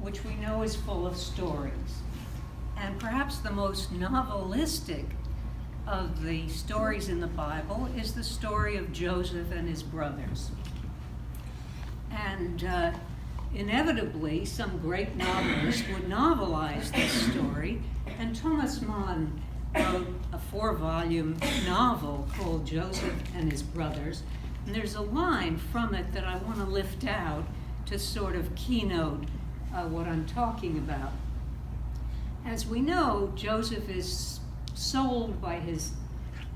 which we know is full of stories. And perhaps the most novelistic of the stories in the Bible is the story of Joseph and his brothers. And inevitably, some great novelist would novelize this story, and Thomas Mann wrote a 4-volume novel called Joseph and His Brothers. And there's a line from it that I want to lift out to sort of keynote what I'm talking about. As we know, Joseph is sold by his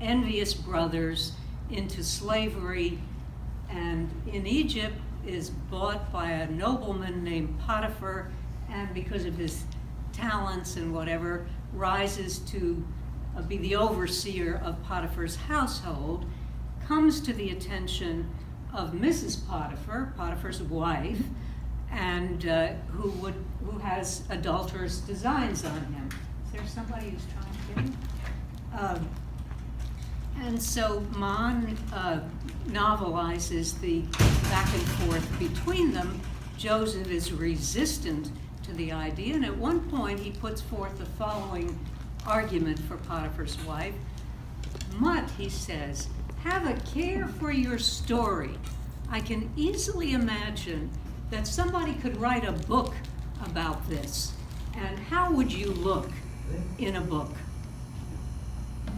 envious brothers into slavery, and in Egypt is bought by a nobleman named Potiphar, and because of his talents and whatever, rises to be the overseer of Potiphar's household, comes to the attention of Mrs. Potiphar, Potiphar's wife, and who has adulterous designs on him. Is there somebody who's trying to get him? And so Mann novelizes the back and forth between them. Joseph is resistant to the idea, and at one point he puts forth the following argument for Potiphar's wife. "Mutt," he says, "have a care for your story. I can easily imagine that somebody could write a book about this. And how would you look in a book?"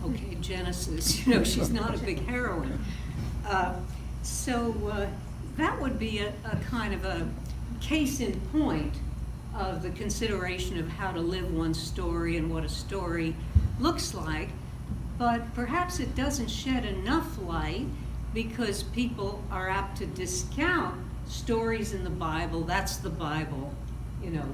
Okay, Genesis, she's not a big heroine. So that would be a kind of a case in point of the consideration of how to live one's story and what a story looks like. But perhaps it doesn't shed enough light because people are apt to discount stories in the Bible. That's the Bible.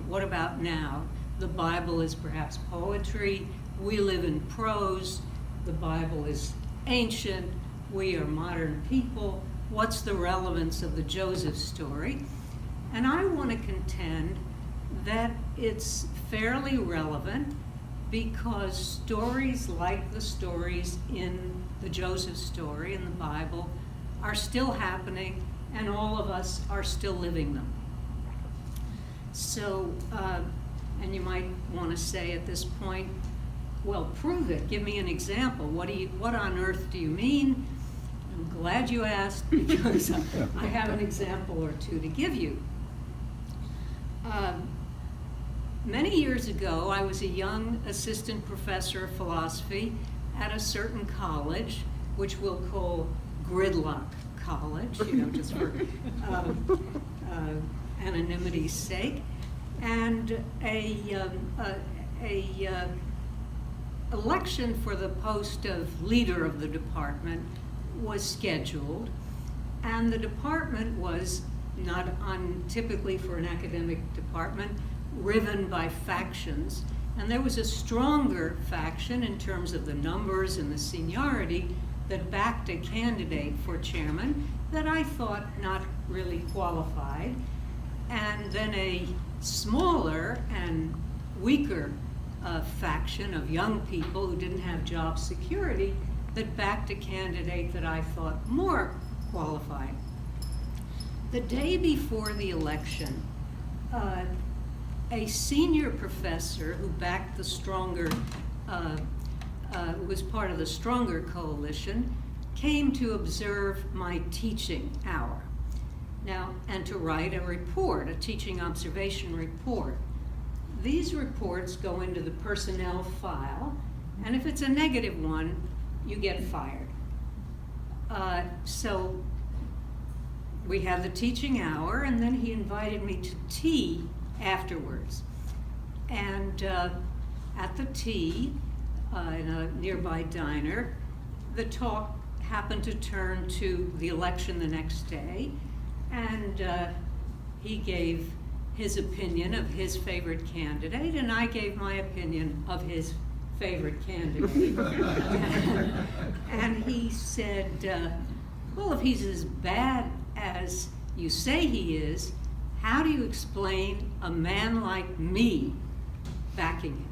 What about now? The Bible is perhaps poetry. We live in prose. The Bible is ancient. We are modern people. What's the relevance of the Joseph story? And I want to contend that it's fairly relevant because stories like the stories in the Joseph story in the Bible are still happening, and all of us are still living them. So, and you might want to say at this point, well, prove it. Give me an example. What on earth do you mean? I'm glad you asked, because I have an example or two to give you. Many years ago, I was a young assistant professor of philosophy at a certain college, which we'll call Gridlock College, just for anonymity's sake. And a election for the post of leader of the department was scheduled, and the department was not untypically for an academic department, riven by factions, and there was a stronger faction in terms of the numbers and the seniority that backed a candidate for chairman that I thought not really qualified, and then a smaller and weaker faction of young people who didn't have job security that backed a candidate that I thought more qualified. The day before the election, a senior professor who backed the stronger, was part of the stronger coalition, came to observe my teaching hour. Now, and to write a report, a teaching observation report. These reports go into the personnel file, and if it's a negative one, you get fired. So we had the teaching hour, and then he invited me to tea afterwards. And at the tea, in a nearby diner, the talk happened to turn to the election the next day, and he gave his opinion of his favorite candidate, and I gave my opinion of his favorite candidate. And he said, well, if he's as bad as you say he is, how do you explain a man like me backing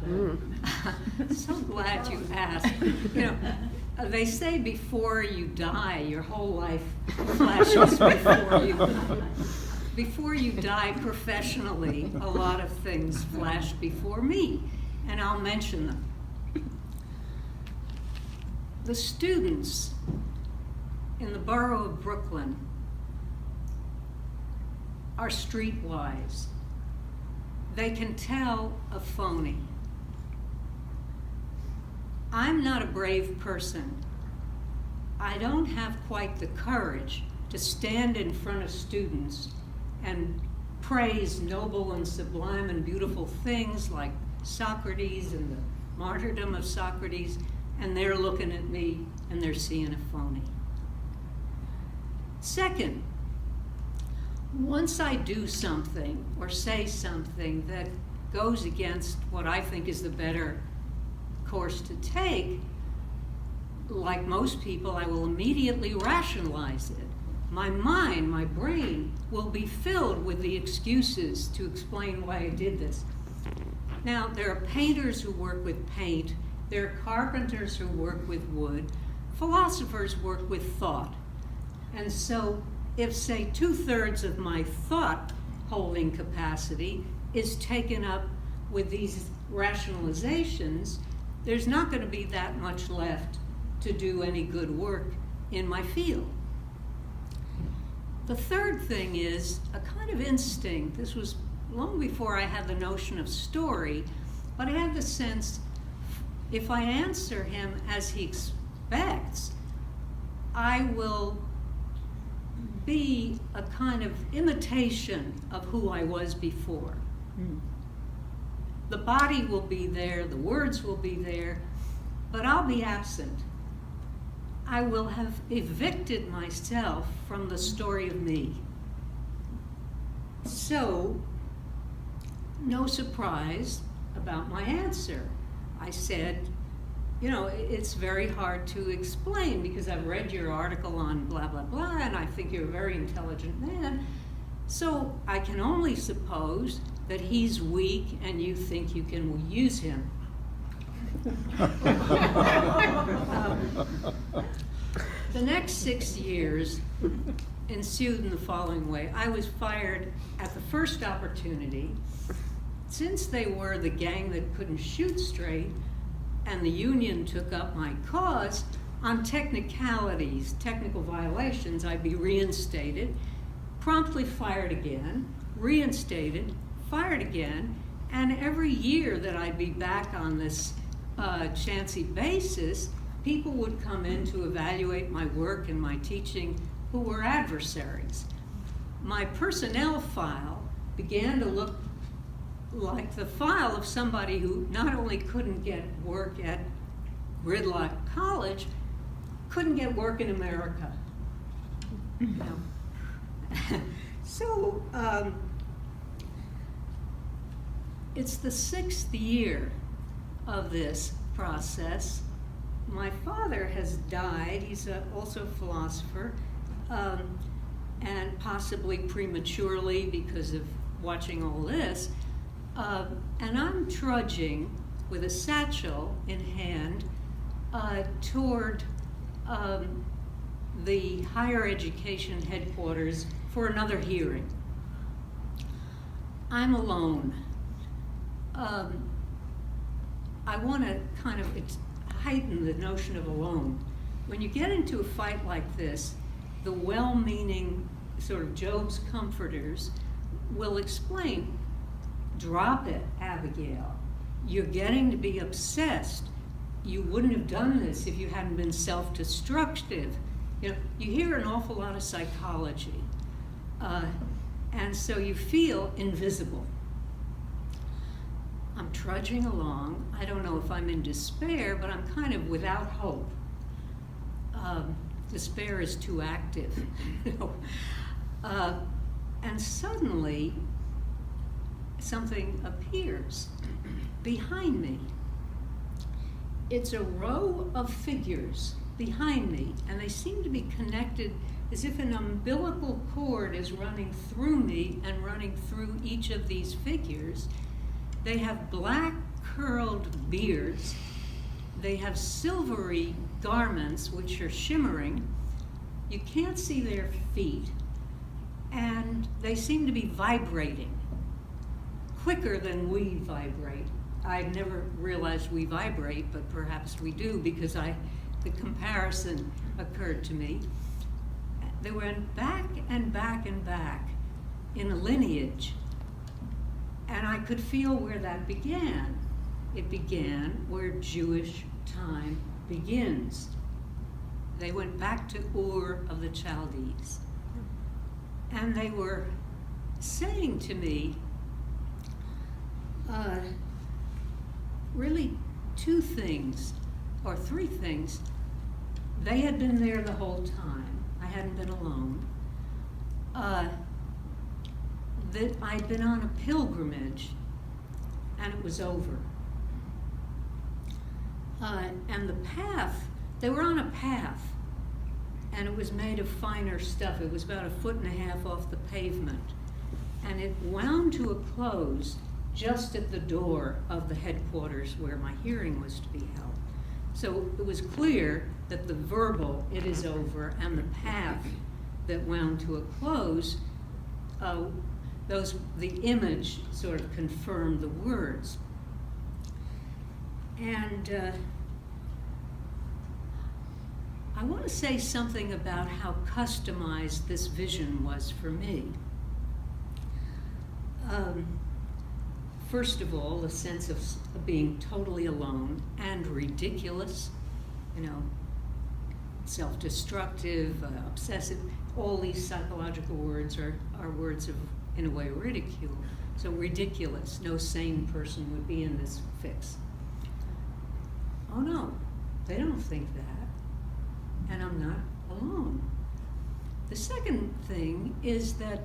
him? So glad you asked. They say before you die, your whole life flashes before you. Before you die professionally, a lot of things flash before me, and I'll mention them. The students in the borough of Brooklyn are streetwise. They can tell a phony. I'm not a brave person. I don't have quite the courage to stand in front of students and praise noble and sublime and beautiful things like Socrates and the martyrdom of Socrates, and they're looking at me and they're seeing a phony. Second, once I do something or say something that goes against what I think is the better course to take, like most people, I will immediately rationalize it. My mind, my brain, will be filled with the excuses to explain why I did this. Now, there are painters who work with paint, there are carpenters who work with wood, philosophers work with thought. And so, if, say, 2/3 of my thought-holding capacity is taken up with these rationalizations, there's not going to be that much left to do any good work in my field. The third thing is a kind of instinct. This was long before I had the notion of story, but I had the sense if I answer him as he expects, I will be a kind of imitation of who I was before. The body will be there, the words will be there, but I'll be absent. I will have evicted myself from the story of me. So, no surprise about my answer. I said, you know, it's very hard to explain because I've read your article on blah, blah, blah, and I think you're a very intelligent man. So I can only suppose that he's weak and you think you can use him. The next 6 years ensued in the following way. I was fired at the first opportunity. Since they were the gang that couldn't shoot straight, and the union took up my cause, on technicalities, technical violations, I'd be reinstated, promptly fired again, reinstated, fired again, and every year that I'd be back on this chancy basis, people would come in to evaluate my work and my teaching who were adversaries. My personnel file began to look like the file of somebody who not only couldn't get work at Gridlock College, couldn't get work in America. So it's the 6th year of this process. My father has died. He's also a philosopher, and possibly prematurely because of watching all this. And I'm trudging with a satchel in hand toward the higher education headquarters for another hearing. I'm alone. I want to kind of heighten the notion of alone. When you get into a fight like this, the well-meaning sort of Job's comforters will explain, drop it, Abigail. You're getting to be obsessed. You wouldn't have done this if you hadn't been self-destructive. You know, you hear an awful lot of psychology, and so you feel invisible. I'm trudging along. I don't know if I'm in despair, but I'm kind of without hope. Despair is too active. And suddenly, something appears behind me. It's a row of figures behind me, and they seem to be connected as if an umbilical cord is running through me and running through each of these figures. They have black curled beards. They have silvery garments which are shimmering. You can't see their feet, and they seem to be vibrating quicker than we vibrate. I've never realized we vibrate, but perhaps we do, because the comparison occurred to me. They went back and back and back in a lineage, and I could feel where that began. It began where Jewish time begins. They went back to Ur of the Chaldees, and they were saying to me really two things, or three things. They had been there the whole time. I hadn't been alone. That I'd been on a pilgrimage, and it was over. And the path, they were on a path, and it was made of finer stuff. It was about 1.5 feet off the pavement, and it wound to a close just at the door of the headquarters where my hearing was to be held. So it was clear that the verbal, it is over, and the path that wound to a close, the image sort of confirmed the words. And I want to say something about how customized this vision was for me. First of all, the sense of being totally alone and ridiculous, self-destructive, obsessive. All these psychological words are words of, in a way, ridicule. So ridiculous. No sane person would be in this fix. Oh no, they don't think that, and I'm not alone. The second thing is that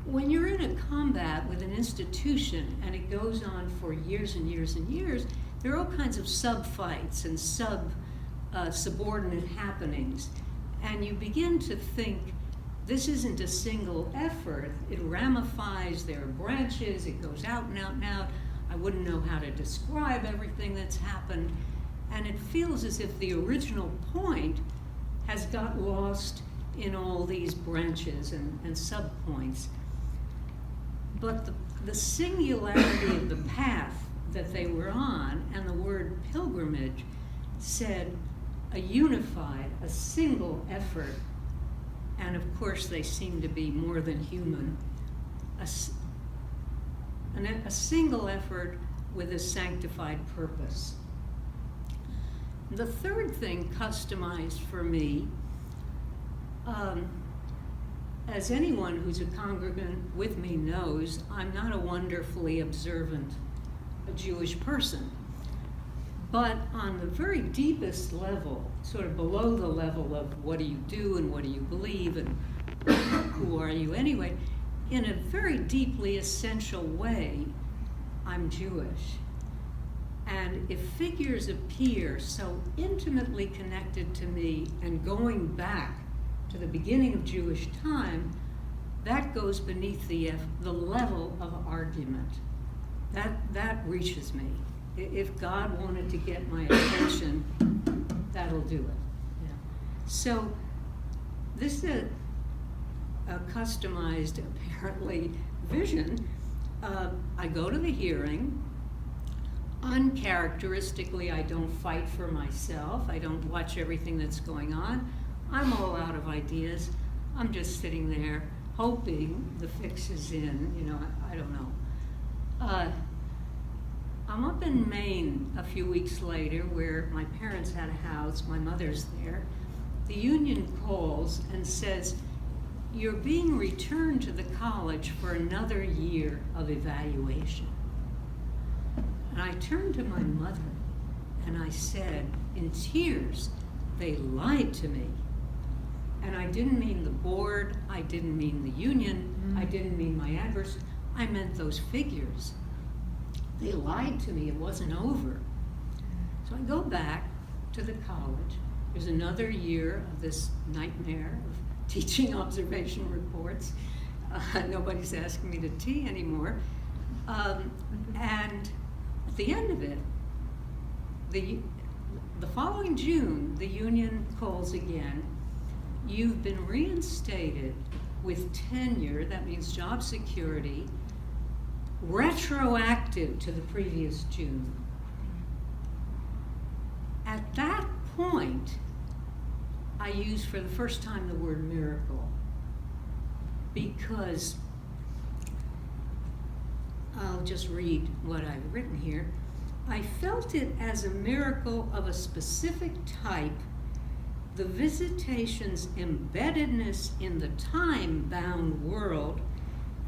when you're in a combat with an institution and it goes on for years and years and years, there are all kinds of sub-fights and subordinate happenings, and you begin to think this isn't a single effort. It ramifies, there are branches, it goes out and out and out. I wouldn't know how to describe everything that's happened, and it feels as if the original point has got lost in all these branches and sub-points. But the singularity of the path that they were on, and the word pilgrimage said a unified, a single effort, and of course they seem to be more than human, a single effort with a sanctified purpose. The third thing customized for me, as anyone who's a congregant with me knows, I'm not a wonderfully observant Jewish person. But on the very deepest level, sort of below the level of what do you do and what do you believe and who are you anyway, in a very deeply essential way, I'm Jewish. And if figures appear so intimately connected to me and going back to the beginning of Jewish time, that goes beneath the level of argument. That reaches me. If God wanted to get my attention, that'll do it. Yeah. So this is a customized, apparently, vision. I go to the hearing. Uncharacteristically, I don't fight for myself. I don't watch everything that's going on. I'm all out of ideas. I'm just sitting there hoping the fix is in. I don't know. I'm up in Maine a few weeks later where my parents had a house, my mother's there. The union calls and says, you're being returned to the college for another year of evaluation. And I turned to my mother and I said, in tears, they lied to me. And I didn't mean the board, I didn't mean the union, I didn't mean my adversary, I meant those figures. They lied to me, it wasn't over. So I go back to the college. There's another year of this nightmare of teaching observation reports. Nobody's asking me to tea anymore. And at the end of it, the following June, the union calls again. You've been reinstated with tenure, that means job security, retroactive to the previous June. At that point, I used for the first time the word miracle, because I'll just read what I've written here. I felt it as a miracle of a specific type, the visitation's embeddedness in the time-bound world,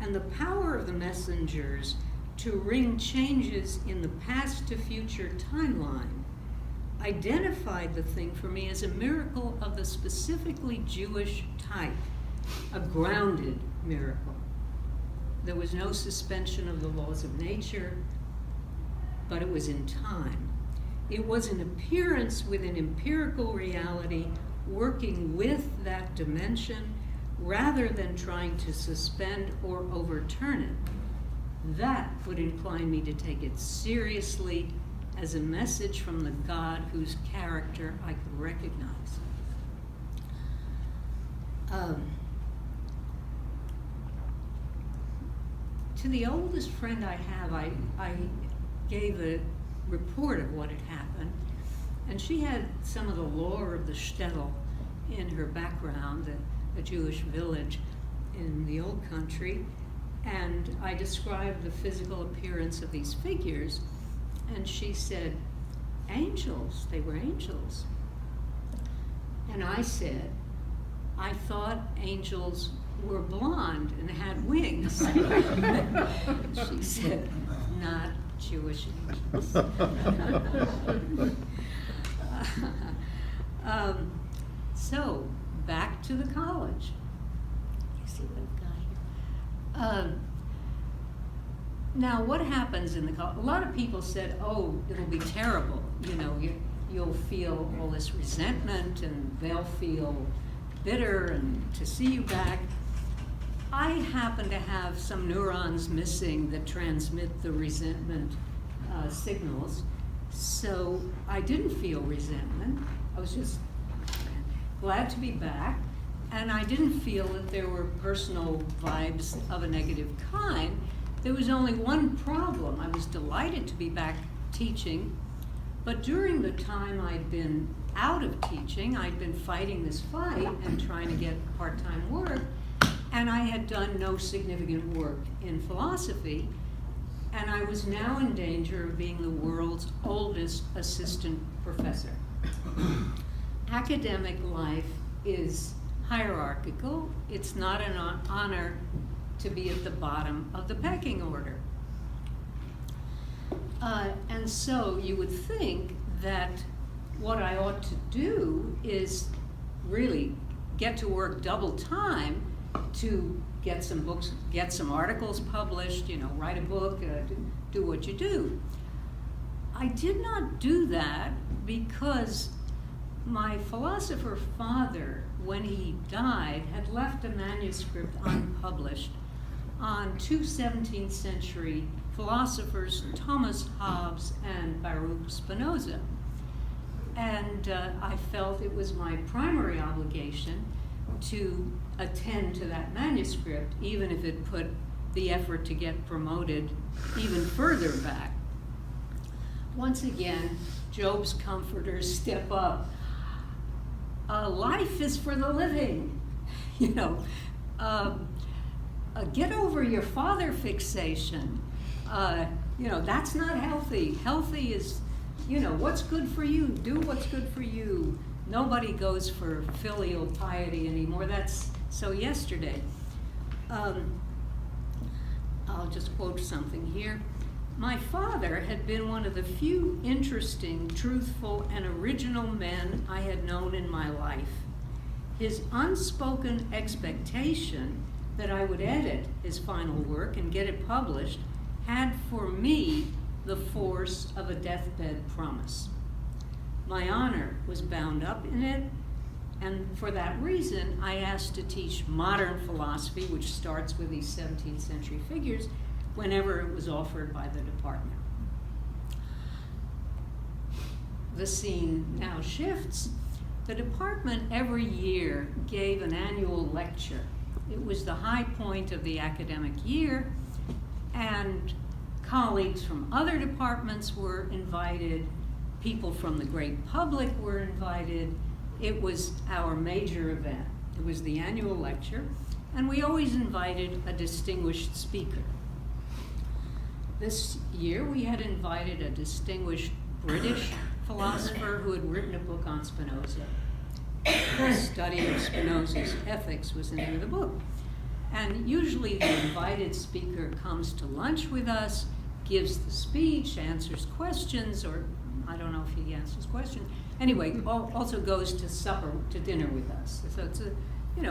and the power of the messengers to ring changes in the past to future timeline identified the thing for me as a miracle of the specifically Jewish type, a grounded miracle. There was no suspension of the laws of nature, but it was in time. It was an appearance with an empirical reality working with that dimension rather than trying to suspend or overturn it. That would incline me to take it seriously as a message from the God whose character I could recognize. To the oldest friend I have, I gave a report of what had happened, and she had some of the lore of the shtetl in her background, the Jewish village in the old country, and I described the physical appearance of these figures, and she said, angels, they were angels. And I said, I thought angels were blonde and had wings. She said, not Jewish angels. So, back to the college. You see what I've got here? Now, what happens in the college? A lot of people said, oh, it'll be terrible. You know, you'll feel all this resentment, and they'll feel bitter and to see you back. I happen to have some neurons missing that transmit the resentment signals, so I didn't feel resentment. I was just glad to be back, and I didn't feel that there were personal vibes of a negative kind. There was only one problem. I was delighted to be back teaching, but during the time I'd been out of teaching, I'd been fighting this fight and trying to get part-time work, and I had done no significant work in philosophy, and I was now in danger of being the world's oldest assistant professor. Academic life is hierarchical. It's not an honor to be at the bottom of the pecking order. And so you would think that what I ought to do is really get to work double time to get some books, get some articles published, you know, write a book, do what you do. I did not do that because my philosopher father, when he died, had left a manuscript unpublished on two 17th century philosophers, Thomas Hobbes and Baruch Spinoza. And I felt it was my primary obligation to attend to that manuscript, even if it put the effort to get promoted even further back. Once again, Job's comforters step up. Life is for the living, you know. Get over your father fixation. You know, that's not healthy. Healthy is, you know, what's good for you. Do what's good for you. Nobody goes for filial piety anymore. That's so yesterday. I'll just quote something here. My father had been one of the few interesting, truthful, and original men I had known in my life. His unspoken expectation that I would edit his final work and get it published had for me the force of a deathbed promise. My honor was bound up in it, and for that reason, I asked to teach modern philosophy, which starts with these 17th century figures, whenever it was offered by the department. the scene now shifts. The department every year gave an annual lecture. It was the high point of the academic year, and colleagues from other departments were invited, people from the great public were invited. It was our major event. It was the annual lecture, and we always invited a distinguished speaker. This year we had invited a distinguished British philosopher who had written a book on Spinoza. The Study of Spinoza's Ethics was the name of the book. And usually the invited speaker comes to lunch with us, gives the speech, answers questions, or I don't know if he answers questions. Anyway, also goes to supper, to dinner with us. So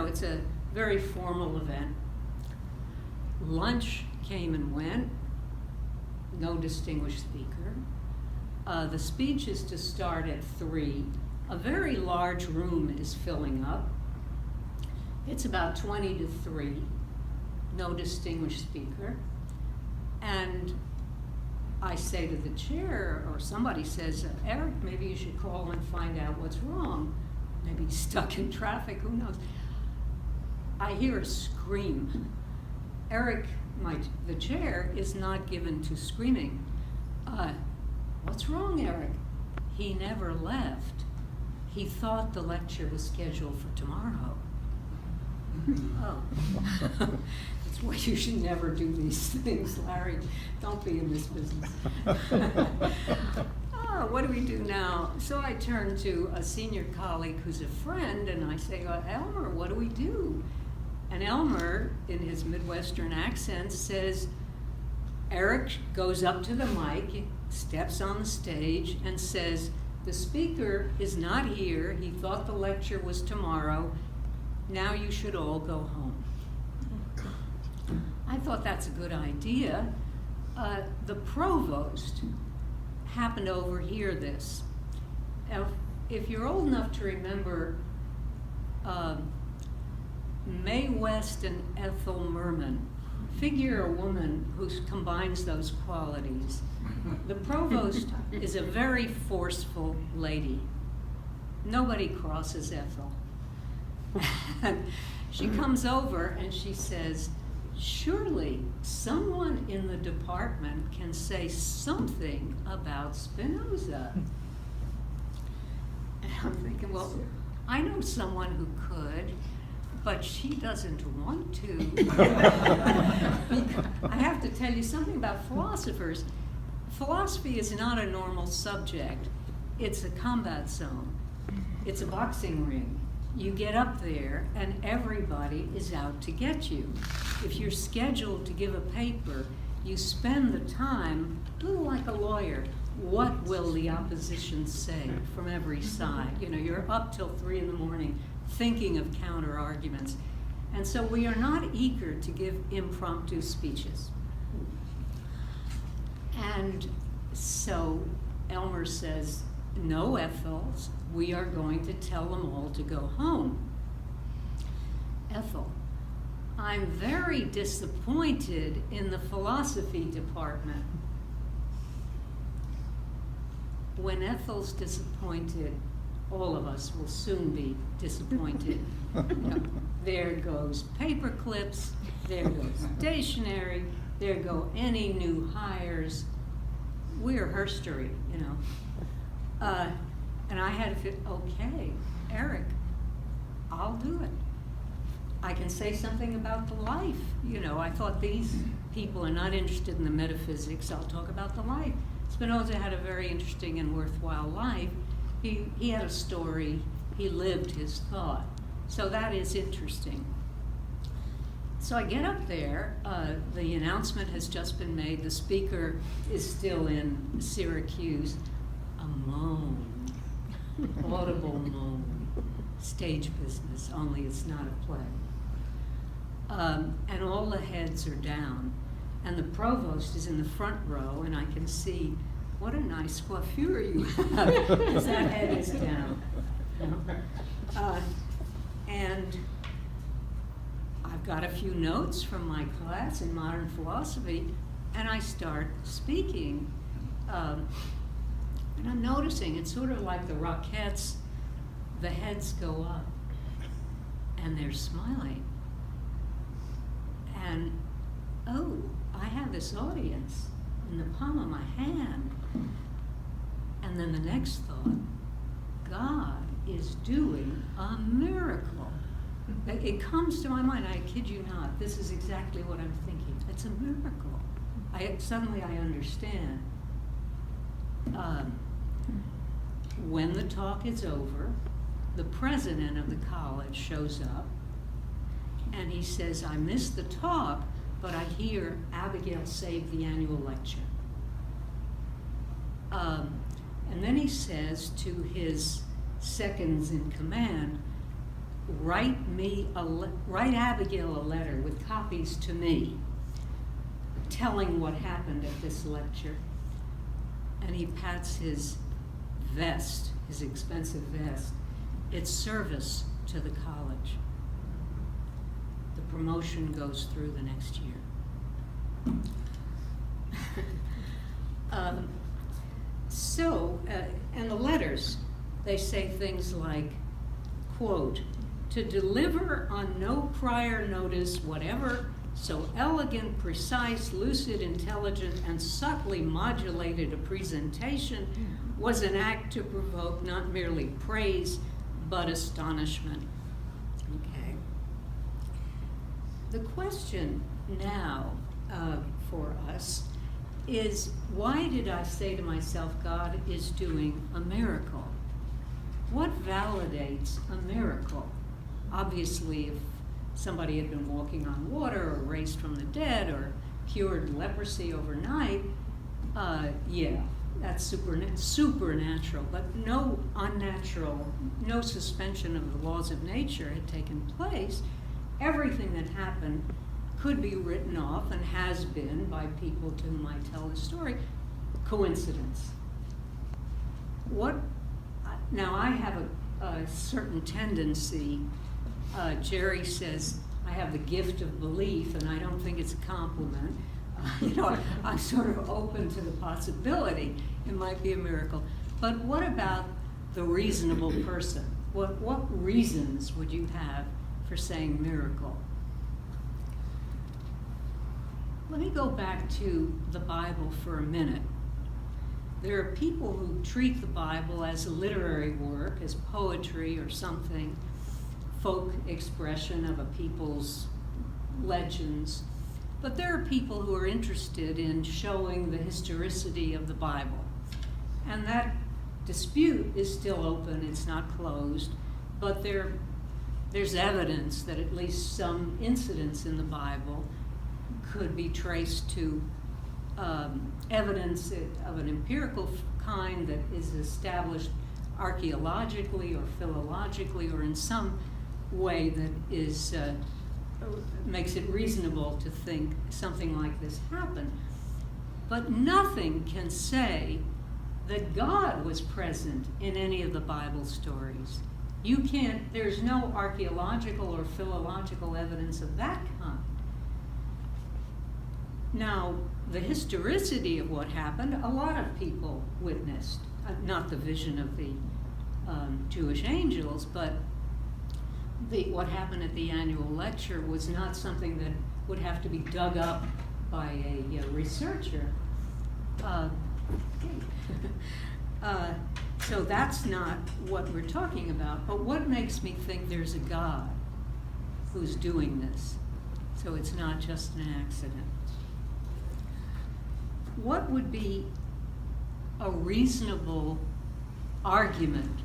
it's a very formal event. Lunch came and went, no distinguished speaker. The speech is to start at 3. A very large room is filling up. It's about 20 to 3, no distinguished speaker. And I say to the chair, or somebody says, Eric, maybe you should call and find out what's wrong. Maybe he's stuck in traffic, who knows? I hear a scream. Eric, the chair, is not given to screaming. What's wrong, Eric? He never left. He thought the lecture was scheduled for tomorrow. Oh, that's why you should never do these things, Larry. Don't be in this business. Oh, what do we do now? So I turn to a senior colleague who's a friend, and I say, Elmer, what do we do? And Elmer, in his Midwestern accent, says, Eric goes up to the mic, steps on the stage, and says, the speaker is not here. He thought the lecture was tomorrow. Now you should all go home. I thought that's a good idea. The provost happened to overhear this. Now, if you're old enough to remember Mae West and Ethel Merman, figure a woman who combines those qualities. The provost is a very forceful lady. Nobody crosses Ethel. And she comes over and she says, surely someone in the department can say something about Spinoza. And I'm thinking, well, I know someone who could, but she doesn't want to. I have to tell you something about philosophers. Philosophy is not a normal subject. It's a combat zone. It's a boxing ring. You get up there and everybody is out to get you. If you're scheduled to give a paper, you spend the time, a little like a lawyer, what will the opposition say from every side? You know, you're up till 3 in the morning thinking of counter arguments. And so we are not eager to give impromptu speeches. And so Elmer says, no, Ethel, we are going to tell them all to go home. Ethel, I'm very disappointed in the philosophy department. When Ethel's disappointed, all of us will soon be disappointed. You know, there goes paper clips, there goes stationery, there go any new hires. We're herstory, you know. And I had to fit, okay, Eric, I'll do it. I can say something about the life. You know, I thought these people are not interested in the metaphysics. I'll talk about the life. Spinoza had a very interesting and worthwhile life. He had a story. He lived his thought. So that is interesting. So I get up there. The announcement has just been made. The speaker is still in Syracuse. A moan, audible moan, stage business, only it's not a play. And all the heads are down. And the provost is in the front row, and I can see what a nice coiffure you have, because that head is down. You know? And I've got a few notes from my class in modern philosophy, and I start speaking. And I'm noticing it's sort of like the Rockettes, the heads go up and they're smiling. And, oh, I have this audience in the palm of my hand. And then the next thought, God is doing a miracle. It comes to my mind, I kid you not, this is exactly what I'm thinking. It's a miracle. Suddenly I understand. When the talk is over, the president of the college shows up and he says, I missed the talk, but I hear Abigail saved the annual lecture. And then he says to his seconds in command, write Abigail a letter with copies to me, telling what happened at this lecture. And he pats his vest, his expensive vest. It's service to the college. The promotion goes through the next year. And the letters, they say things like, quote, to deliver on no prior notice whatever, so elegant, precise, lucid, intelligent, and subtly modulated a presentation was an act to provoke not merely praise, but astonishment. Okay. The question now for us is, why did I say to myself, God is doing a miracle? What validates a miracle? Obviously, if somebody had been walking on water or raised from the dead or cured leprosy overnight, yeah, that's supernatural, but no unnatural, no suspension of the laws of nature had taken place. Everything that happened could be written off and has been by people to whom I tell the story, coincidence. Now I have a certain tendency, Jerry says, I have the gift of belief, and I don't think it's a compliment. I'm sort of open to the possibility it might be a miracle. But what about the reasonable person? What reasons would you have for saying miracle? Let me go back to the Bible for a minute. There are people who treat the Bible as a literary work, as poetry or something, folk expression of a people's legends. But there are people who are interested in showing the historicity of the Bible. And that dispute is still open, it's not closed, but there's evidence that at least some incidents in the Bible could be traced to evidence of an empirical kind that is established archaeologically or philologically or in some way that is makes it reasonable to think something like this happened. But nothing can say that God was present in any of the Bible stories. There's no archaeological or philological evidence of that kind. Now, the historicity of what happened, a lot of people witnessed, not the vision of the Jewish angels, but what happened at the annual lecture was not something that would have to be dug up by a researcher. So that's not what we're talking about. But what makes me think there's a God who's doing this? So it's not just an accident. What would be a reasonable argument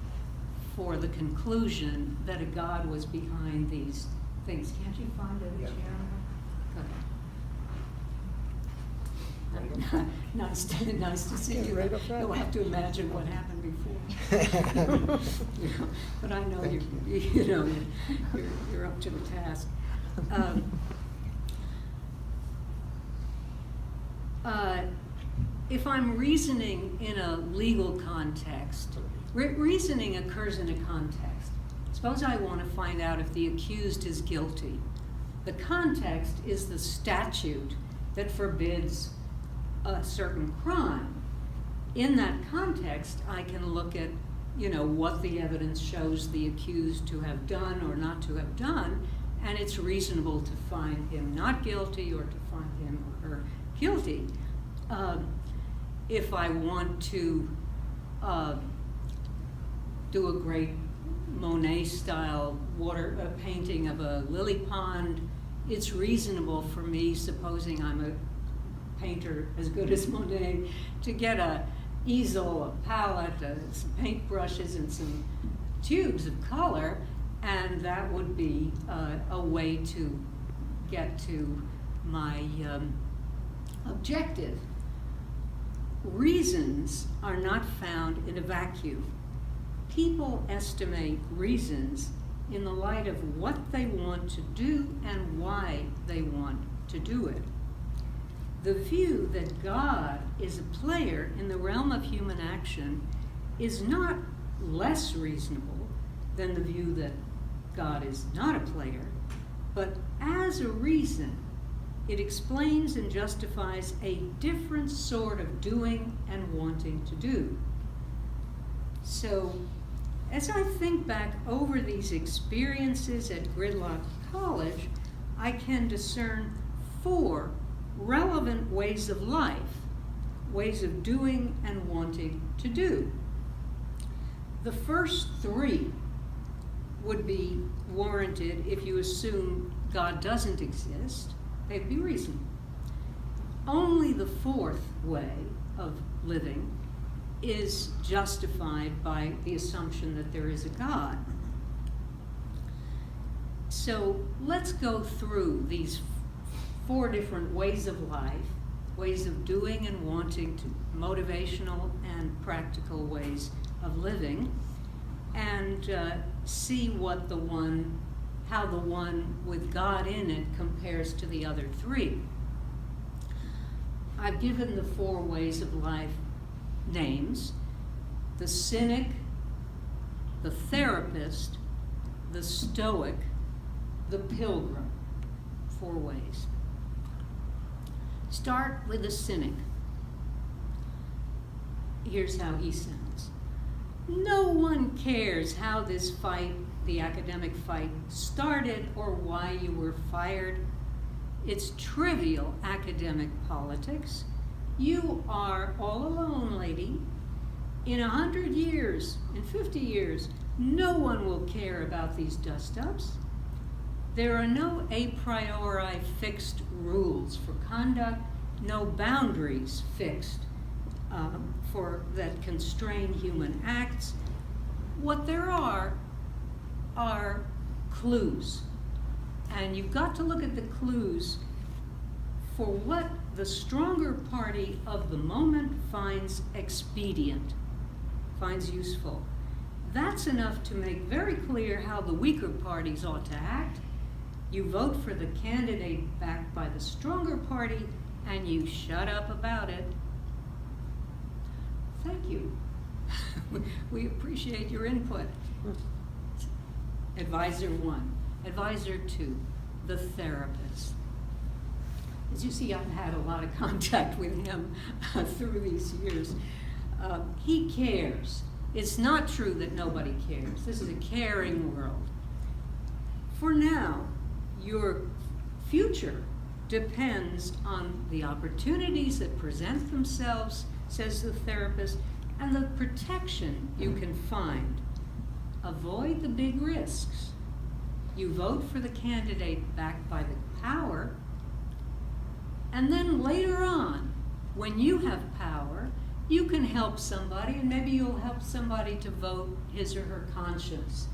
for the conclusion that a God was behind these things? Can't you find a chair? Okay. Nice to see you. Right, You'll have to imagine what happened before. But I know you're up to the task. If I'm reasoning in a legal context, reasoning occurs in a context. Suppose I want to find out if the accused is guilty. The context is the statute that forbids a certain crime. in that context, I can look at, what the evidence shows the accused to have done or not to have done, and it's reasonable to find him not guilty or to find him or her guilty. If I want to do a great Monet-style water painting of a lily pond, it's reasonable for me, supposing I'm a painter as good as Monet, to get a easel, a palette, some paintbrushes, and some tubes of color, and that would be a way to get to my objective. Reasons are not found in a vacuum. People estimate reasons in the light of what they want to do and why they want to do it. The view that God is a player in the realm of human action is not less reasonable than the view that God is not a player, but as a reason, it explains and justifies a different sort of doing and wanting to do. So, as I think back over these experiences at Gridlock College, I can discern 4 relevant ways of life, ways of doing and wanting to do. The first 3 would be warranted if you assume God doesn't exist. They'd be reasonable. Only the 4th way of living is justified by the assumption that there is a God. So let's go through these 4 different ways of life, ways of doing and wanting, to motivational and practical ways of living, and see what how the one with God in it compares to the other 3. I've given the 4 ways of life names: the cynic, the therapist, the stoic, the pilgrim. 4 ways. Start with the cynic. Here's how he sounds. No one cares how this fight, the academic fight, started or why you were fired. It's trivial academic politics. You are all alone, lady. In 100 years, in 50 years, no one will care about these dust-ups. There are no a priori fixed rules for conduct, no boundaries fixed that constrain human acts. What there are clues. And you've got to look at the clues for what the stronger party of the moment finds expedient, finds useful. That's enough to make very clear how the weaker parties ought to act. You vote for the candidate backed by the stronger party, and you shut up about it. Thank you. We appreciate your input. Advisor 1. Advisor 2, the therapist. As you see, I've had a lot of contact with him through these years. He cares. It's not true that nobody cares. This is a caring world. For now, your future depends on the opportunities that present themselves, says the therapist, and the protection you can find. Avoid the big risks. You vote for the candidate backed by the power, and then later on, when you have power, you can help somebody, and maybe you'll help somebody to vote his or her conscience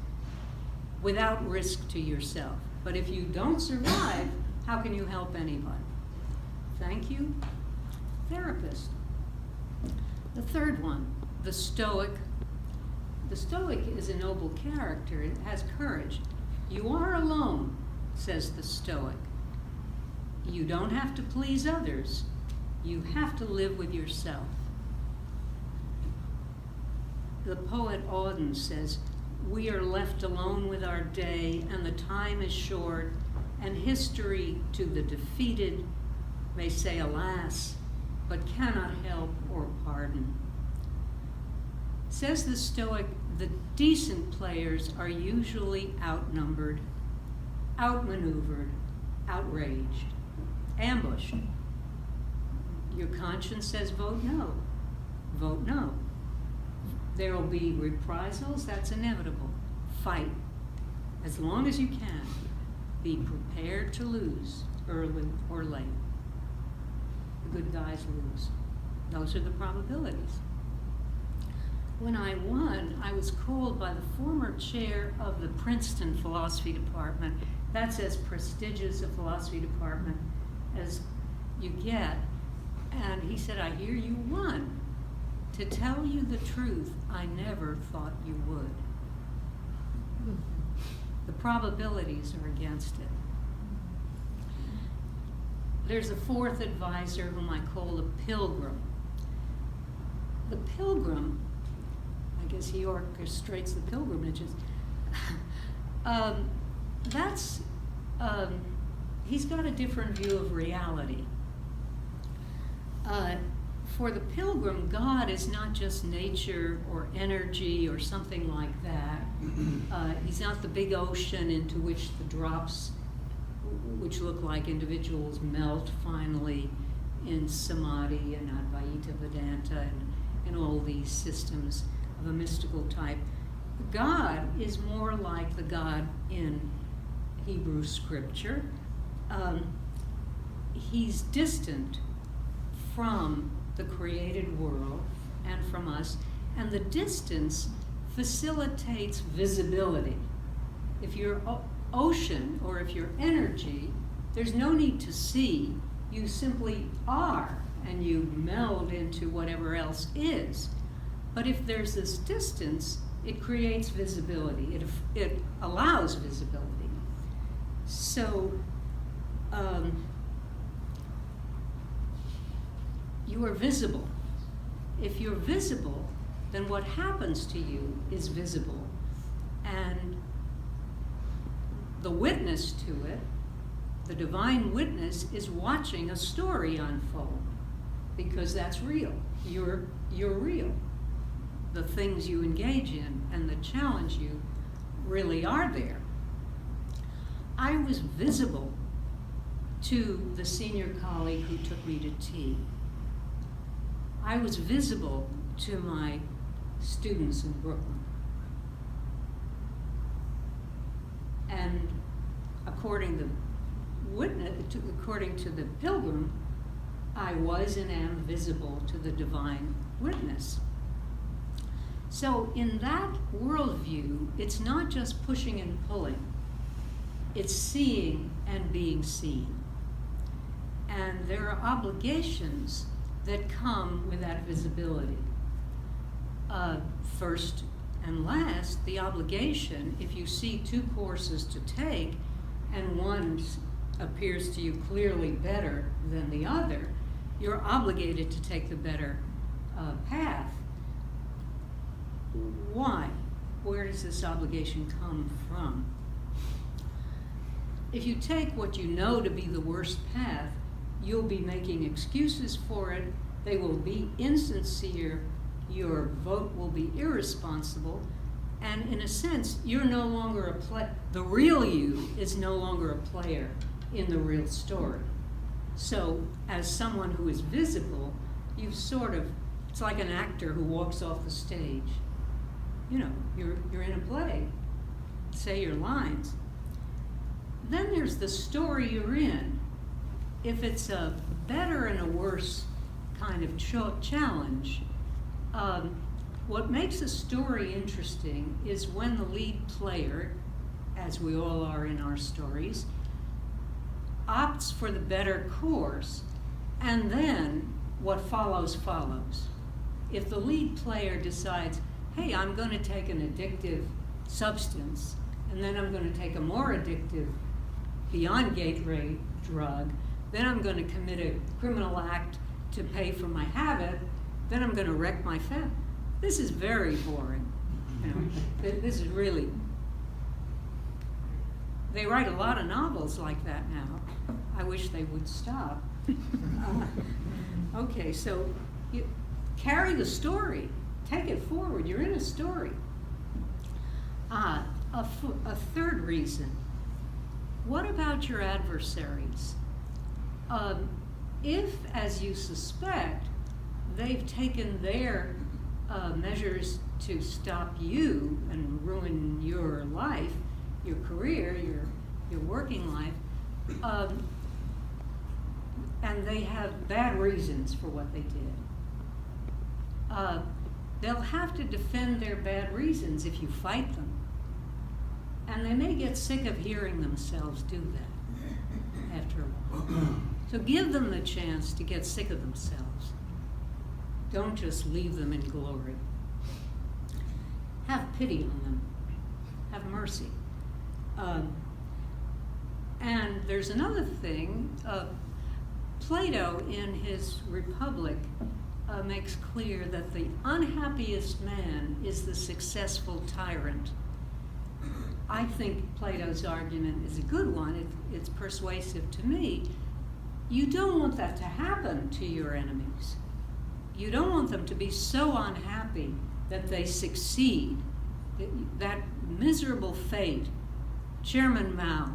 without risk to yourself. But if you don't survive, how can you help anybody? Thank you. Therapist. The third one, the stoic. The stoic is a noble character. It has courage. You are alone, says the stoic. You don't have to please others. You have to live with yourself. The poet Auden says, we are left alone with our day, and the time is short, and history to the defeated may say alas, but cannot help or pardon. Says the Stoic, the decent players are usually outnumbered, outmaneuvered, outraged, ambushed. Your conscience says vote no. Vote no. There will be reprisals, that's inevitable. Fight. As long as you can, be prepared to lose, early or late. The good guys lose. Those are the probabilities. When I won, I was called by the former chair of the Princeton Philosophy Department. That's as prestigious a philosophy department as you get. And he said, I hear you won. To tell you the truth, I never thought you would. The probabilities are against it. There's a fourth advisor whom I call the pilgrim. The pilgrim, I guess he orchestrates the pilgrimages. He's got a different view of reality. For the pilgrim, God is not just nature or energy or something like that. He's not the big ocean into which the drops, which look like individuals, melt finally in Samadhi and Advaita Vedanta and all these systems of a mystical type. God is more like the God in Hebrew scripture. He's distant from the created world and from us, and the distance facilitates visibility. If you're ocean or if you're energy, there's no need to see. You simply are, and you meld into whatever else is. But if there's this distance, it creates visibility. It allows visibility. So you are visible. If you're visible, then what happens to you is visible. And the witness to it, the divine witness, is watching a story unfold, because that's real. You're real. The things you engage in and that challenge you really are there. I was visible to the senior colleague who took me to tea. I was visible to my students in Brooklyn. And according to the pilgrim, I was and am visible to the divine witness. So in that worldview, it's not just pushing and pulling, it's seeing and being seen. And there are obligations that come with that visibility. First and last, the obligation, if you see two courses to take and one appears to you clearly better than the other, you're obligated to take the better path. Why? Where does this obligation come from? If you take what you know to be the worst path, you'll be making excuses for it. They will be insincere. Your vote will be irresponsible. And in a sense, you're no longer the real you is no longer a player in the real story. So as someone who is visible, it's like an actor who walks off the stage. You're in a play. Say your lines. Then there's the story you're in. If it's a better and a worse kind of challenge, what makes a story interesting is when the lead player, as we all are in our stories, opts for the better course, and then what follows. If the lead player decides, hey, I'm going to take an addictive substance, and then I'm going to take a more addictive, beyond gateway drug, then I'm going to commit a criminal act to pay for my habit, then I'm going to wreck my family. This is very boring. This is really, they write a lot of novels like that now. I wish they would stop. Okay, so you carry the story. take it forward. You're in a story. A third reason, what about your adversaries? If, as you suspect, they've taken their measures to stop you and ruin your life, your career, your working life, and they have bad reasons for what they did, they'll have to defend their bad reasons if you fight them. And they may get sick of hearing themselves do that after a while. So give them the chance to get sick of themselves. Don't just leave them in glory. Have pity on them. Have mercy. And there's another thing. Plato, in his Republic, makes clear that the unhappiest man is the successful tyrant. I think Plato's argument is a good one. It's persuasive to me. You don't want that to happen to your enemies. You don't want them to be so unhappy that they succeed. That miserable fate, Chairman Mao,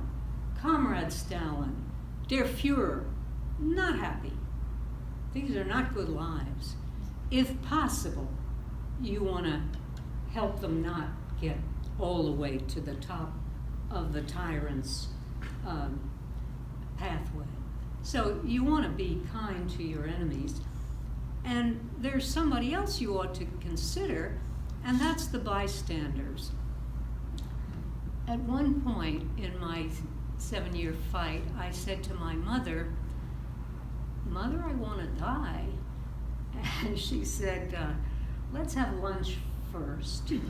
Comrade Stalin, Der Fuhrer, not happy. These are not good lives. If possible, you want to help them not get all the way to the top of the tyrant's pathway. So you want to be kind to your enemies. And there's somebody else you ought to consider, and that's the bystanders. At one point in my 7-year fight, I said to my mother, "Mother, I want to die." And she said, "Let's have lunch first." She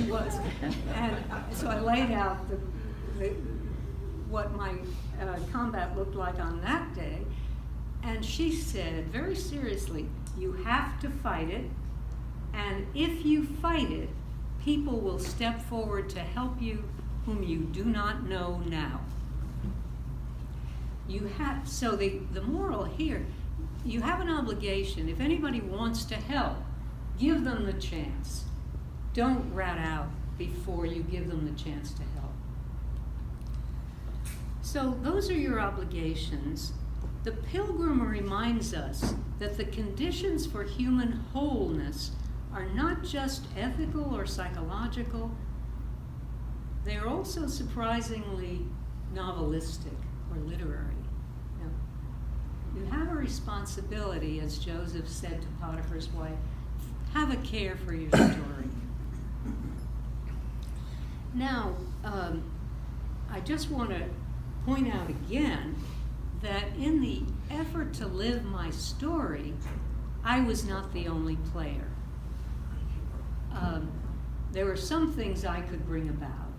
was. And so I laid out what my combat looked like on that day. And she said, very seriously, "You have to fight it. And if you fight it, people will step forward to help you whom you do not know now." So the moral here, you have an obligation. If anybody wants to help, give them the chance. Don't rat out before you give them the chance to help. So those are your obligations. The Pilgrim reminds us that the conditions for human wholeness are not just ethical or psychological, they're also surprisingly novelistic or literary. You have a responsibility, as Joseph said to Potiphar's wife, have a care for your story. Now, I just want to point out again that in the effort to live my story, I was not the only player. There were some things I could bring about.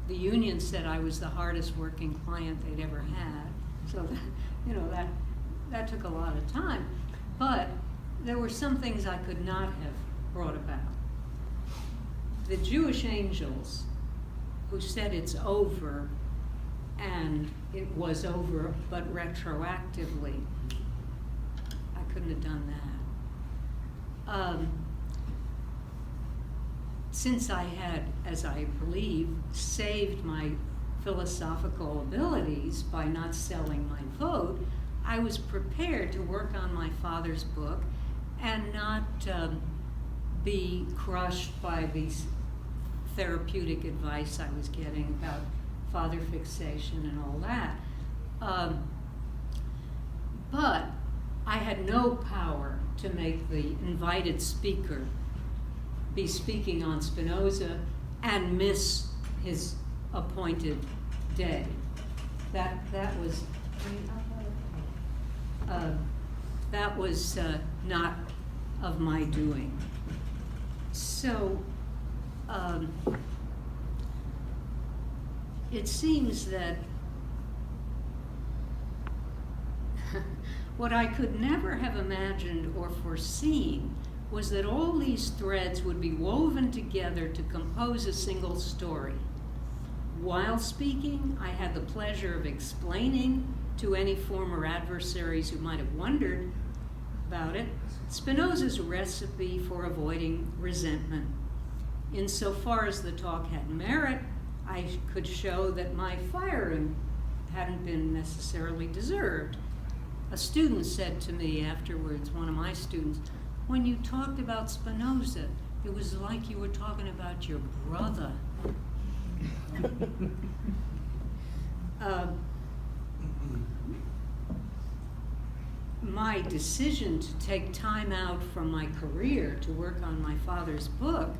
The union said I was the hardest working client they'd ever had, so that took a lot of time. But there were some things I could not have brought about. The Jewish angels who said it's over, and it was over, but retroactively, I couldn't have done that. Since I had, as I believe, saved my philosophical abilities by not selling my vote, I was prepared to work on my father's book and not be crushed by these therapeutic advice I was getting about father fixation and all that. But I had no power to make the invited speaker be speaking on Spinoza and miss his appointed day. That was not of my doing. So it seems that what I could never have imagined or foreseen was that all these threads would be woven together to compose a single story. While speaking, I had the pleasure of explaining to any former adversaries who might have wondered about it, Spinoza's recipe for avoiding resentment. Insofar as the talk had merit, I could show that my firing hadn't been necessarily deserved. A student said to me afterwards, one of my students, when you talked about Spinoza, it was like you were talking about your brother. My decision to take time out from my career to work on my father's book,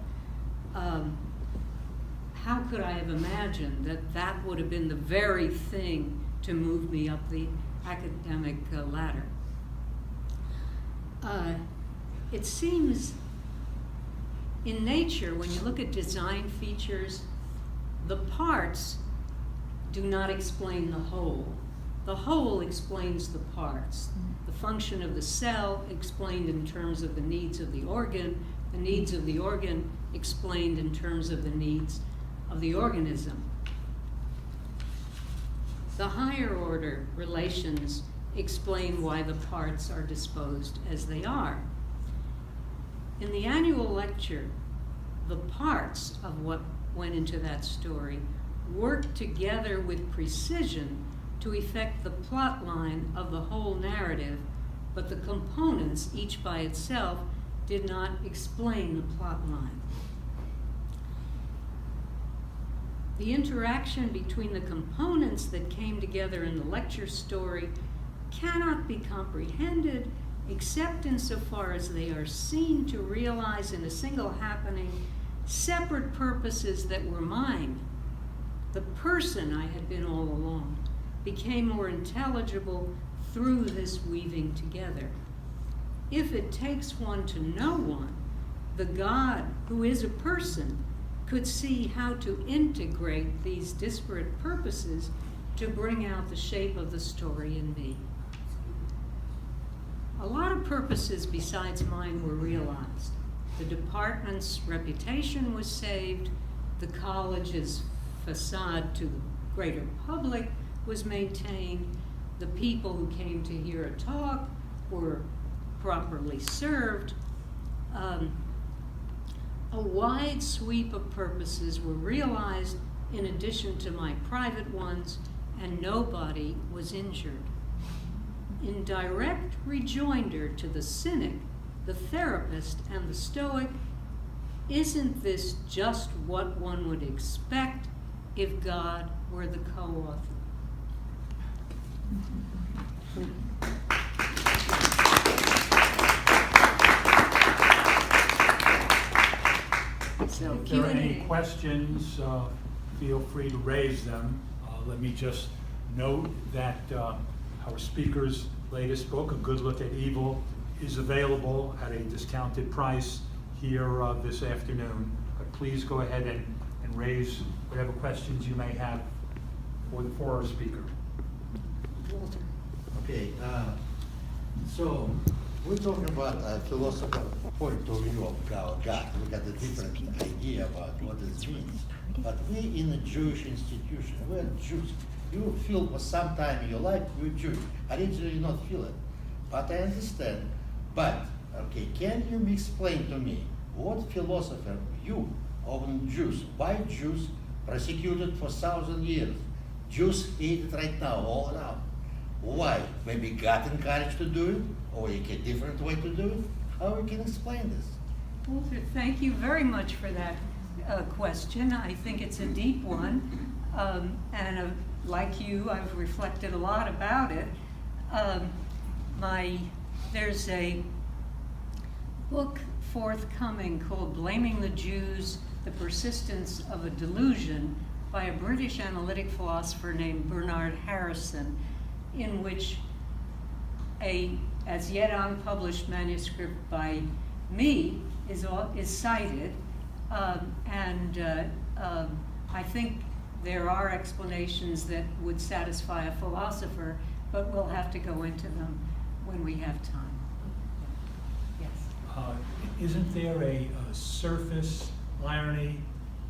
how could I have imagined that that would have been the very thing to move me up the academic ladder? It seems in nature, when you look at design features, the parts do not explain the whole. The whole explains the parts. The function of the cell explained in terms of the needs of the organ explained in terms of the needs of the organism. The higher order relations explain why the parts are disposed as they are. In the annual lecture, the parts of what went into that story worked together with precision to effect the plot line of the whole narrative, but the components, each by itself, did not explain the plot line. The interaction between the components that came together in the lecture story cannot be comprehended except insofar as they are seen to realize in a single happening separate purposes that were mine. The person I had been all along became more intelligible through this weaving together. If it takes one to know one, the God who is a person could see how to integrate these disparate purposes to bring out the shape of the story in me. A lot of purposes besides mine were realized. The department's reputation was saved, the college's facade to the greater public was maintained, the people who came to hear a talk were properly served. A wide sweep of purposes were realized in addition to my private ones, and nobody was injured. In direct rejoinder to the cynic, the therapist, and the stoic, isn't this just what one would expect if God were the co-author? So if there are any questions, feel free to raise them. Let me just note that our speaker's latest book, A Good Look at Evil, is available at a discounted price here this afternoon. Please go ahead and raise whatever questions you may have for our speaker. Okay, so we're talking about a philosophical point of view of God. We got a different idea about what it means. But we in a Jewish institution, we're Jews. You feel for some time in your life you're Jewish. I didn't not feel it, but I understand. But okay, can you explain to me what philosopher you of Jews? Why Jews persecuted for 1,000 years? Jews hated right now all around. Why? Maybe God encouraged to do it, or a different way to do it? How we can explain this? Walter, thank you very much for that question. I think it's a deep one, and like you, I've reflected a lot about it. There's a book forthcoming called Blaming the Jews, The Persistence of a Delusion by a British analytic philosopher named Bernard Harrison, in which a as yet unpublished manuscript by me is cited, and I think there are explanations that would satisfy a philosopher, but we'll have to go into them when we have time. Yes. Isn't there a surface irony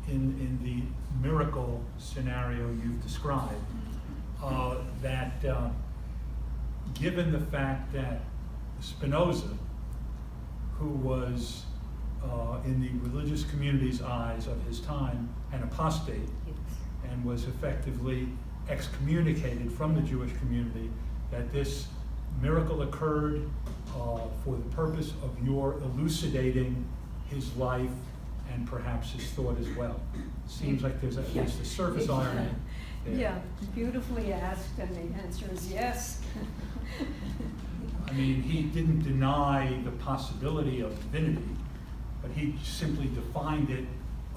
in the miracle scenario you've described, that given the fact that Spinoza, who was in the religious community's eyes of his time an apostate, and was effectively excommunicated from the Jewish community, that this miracle occurred for the purpose of your elucidating his life and perhaps his thought as well. Seems like there's at least a surface irony there. Yeah, beautifully asked, and the answer is yes. I mean, he didn't deny the possibility of divinity, but he simply defined it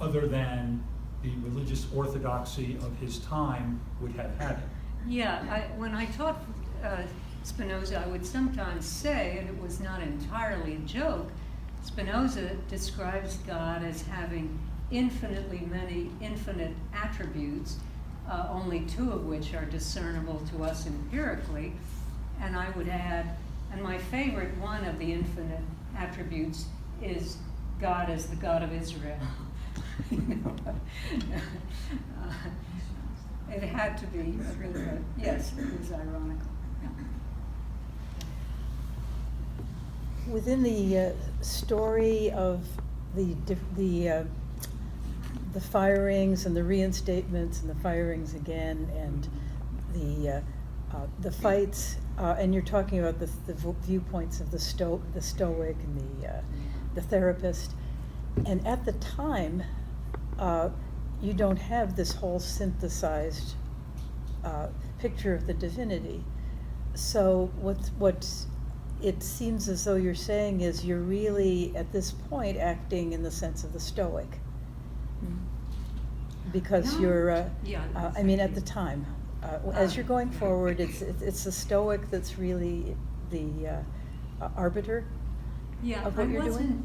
other than the religious orthodoxy of his time would have had it. Yeah, when I taught Spinoza, I would sometimes say, and it was not entirely a joke, Spinoza describes God as having infinitely many infinite attributes, only two of which are discernible to us empirically. And I would add, and my favorite one of the infinite attributes is God as the God of Israel. It had to be a bit of a, yes, it was ironical. Within the story of the firings and the reinstatements and the firings again and the fights, and you're talking about the viewpoints of the Stoic and the therapist, and at the time, you don't have this whole synthesized picture of the divinity. So what it seems as though you're saying is you're really, at this point, acting in the sense of the Stoic. Because No. you're, Yeah, I mean, thank at the you. time. As you're going forward, it's the Stoic that's really the arbiter Yeah, of what I you're doing?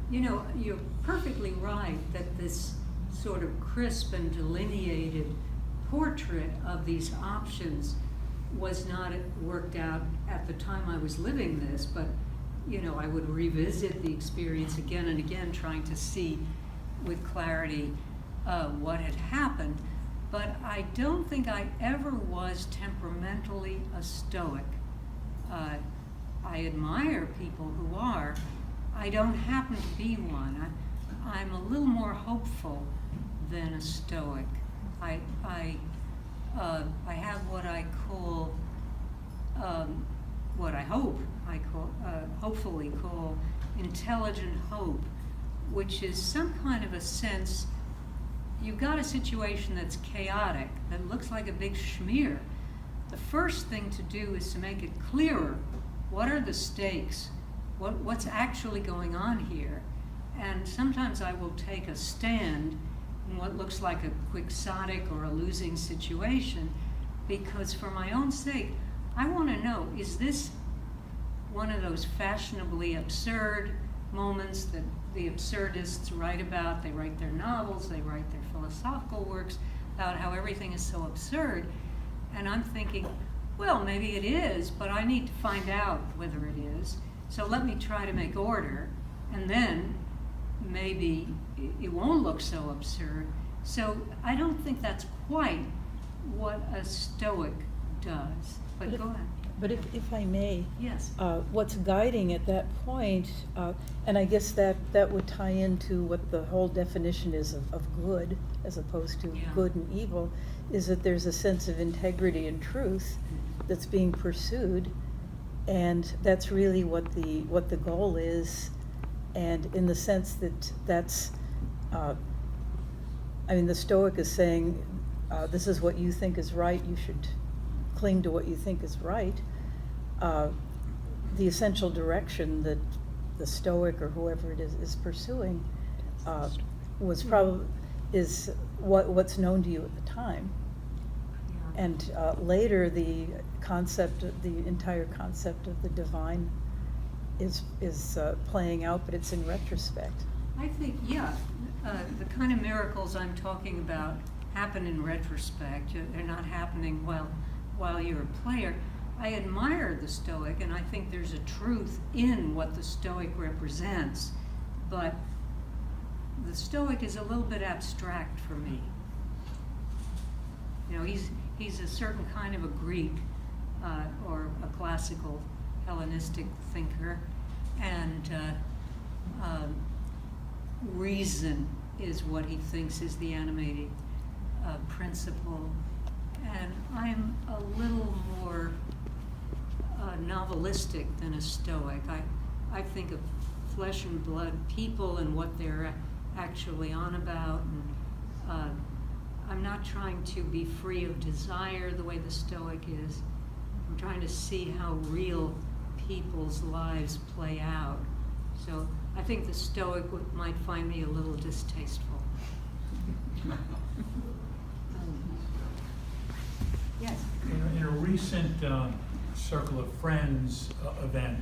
wasn't, you're perfectly right that this sort of crisp and delineated portrait of these options was not worked out at the time I was living this, but, I would revisit the experience again and again, trying to see with clarity what had happened. But I don't think I ever was temperamentally a Stoic. I admire people who are. I don't happen to be one. I'm a little more hopeful than a Stoic. I have what I call, what I hope I call, hopefully call intelligent hope, which is some kind of a sense, you've got a situation that's chaotic, that looks like a big schmear. The first thing to do is to make it clearer. What are the stakes? What's actually going on here? And sometimes I will take a stand in what looks like a quixotic or a losing situation, because for my own sake, I want to know, is this one of those fashionably absurd moments that the absurdists write about? They write their novels, they write their philosophical works about how everything is so absurd. And I'm thinking, well, maybe it is, but I need to find out whether it is. So let me try to make order, and then maybe it won't look so absurd. So I don't think that's quite what a Stoic does. But go ahead. But if I may, Yes. what's guiding at that point, and I guess that would tie into what the whole definition is of good, as opposed to Yeah. good and evil, is that there's a sense of integrity and truth that's being pursued, and that's really what the goal is. And in the sense that that's, the Stoic is saying, this is what you think is right, you should cling to what you think is right. The essential direction that the Stoic or whoever it is pursuing was probably is what's known to you at the time. Yeah. And later, the entire concept of the divine is playing out, but it's in retrospect. I think, yeah, the kind of miracles I'm talking about happen in retrospect. They're not happening while you're a player. I admire the Stoic, and I think there's a truth in what the Stoic represents, but the Stoic is a little bit abstract for me. He's a certain kind of a Greek or a classical Hellenistic thinker, and reason is what he thinks is the animating principle. And I'm a little more novelistic than a Stoic. I think of flesh and blood people and what they're actually on about, and I'm not trying to be free of desire the way the Stoic is. I'm trying to see how real people's lives play out. So I think the Stoic might find me a little distasteful. Yes. In a recent Circle of Friends event,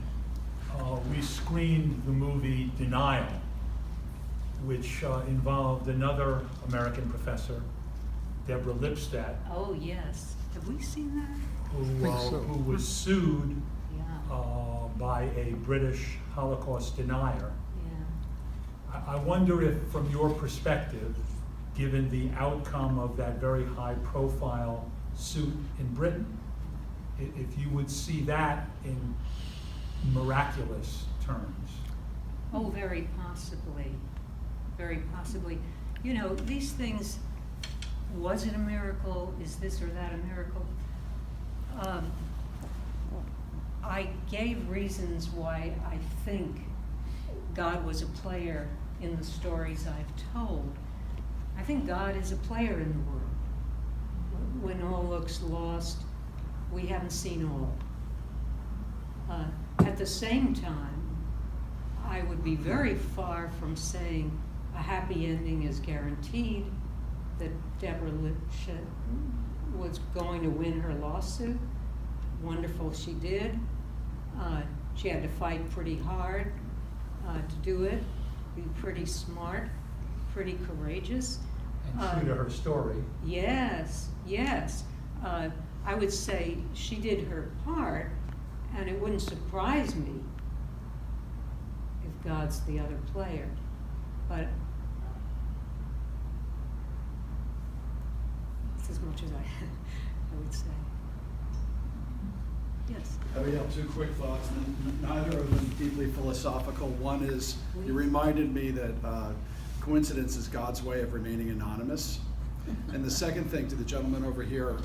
we screened the movie Denial, which involved another American professor, Deborah Lipstadt, Oh, yes. Have we seen that? who was sued Yeah. by a British Holocaust denier. Yeah. I wonder if, from your perspective, given the outcome of that very high-profile suit in Britain, if you would see that in miraculous terms. Oh, very possibly. Very possibly. You know, these things, was it a miracle? Is this or that a miracle? I gave reasons why I think God was a player in the stories I've told. I think God is a player in the world. When all looks lost, we haven't seen all. At the same time, I would be very far from saying a happy ending is guaranteed, that Deborah Lipstadt was going to win her lawsuit. Wonderful she did. She had to fight pretty hard to do it, be pretty smart, pretty courageous. And true to her story. Yes, yes. I would say she did her part, and it wouldn't surprise me if God's the other player. But that's as much as I would say. Yes. Abigail, two quick thoughts, and neither of them deeply philosophical. One is, you reminded me that coincidence is God's way of remaining anonymous. And the second thing, to the gentleman over here,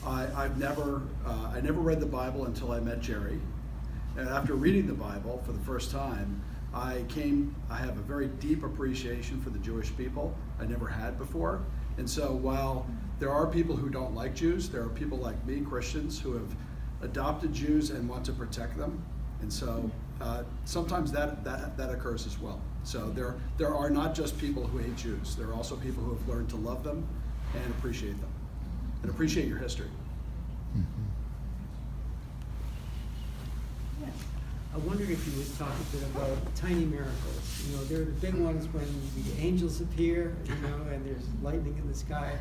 I never read the Bible until I met Jerry. And after reading the Bible for the first time, I have a very deep appreciation for the Jewish people I never had before. And so while there are people who don't like Jews, there are people like me, Christians, who have adopted Jews and want to protect them. And so sometimes that occurs as well. So there are not just people who hate Jews. There are also people who have learned to love them and appreciate them, and appreciate your history. Yes. I wondered if you would talk a bit about tiny miracles. You know, there are the big ones when the angels appear, you know, and there's lightning in the sky.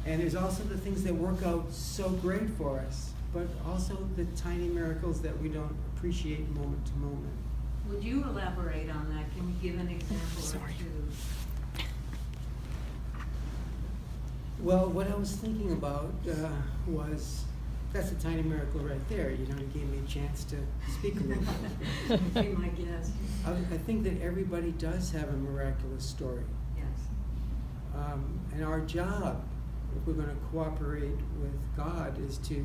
And there's also the things that work out so great for us, but also the tiny miracles that we don't appreciate moment to moment. Would you elaborate on that? Can you give an example or two? Well, what I was thinking about was, that's a tiny miracle right there. You know, it gave me a chance to speak a little bit. Be my guest. I think that everybody does have a miraculous story. Yes. And our job, if we're going to cooperate with God, is to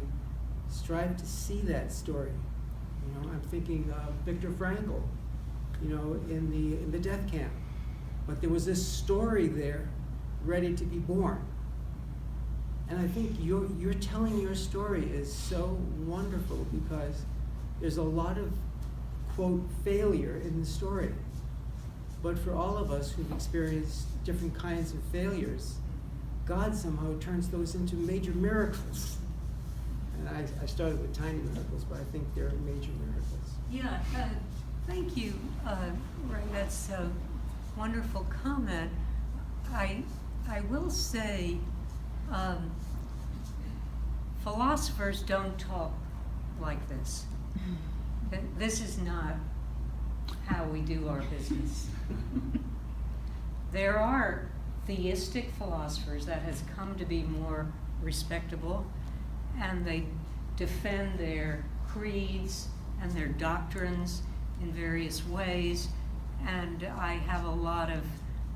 strive to see that story. You know, I'm thinking of Viktor Frankl, you know, in the death camp. But there was this story there ready to be born. And I think you're telling your story is so wonderful because there's a lot of, quote, failure in the story. But for all of us who've experienced different kinds of failures, God somehow turns those into major miracles. And I started with tiny miracles, but I think they're major miracles. Yeah, thank you, Ray. That's a wonderful comment. I will say, philosophers don't talk like this. This is not how we do our business. There are theistic philosophers that has come to be more respectable, and they defend their creeds and their doctrines in various ways, and I have a lot of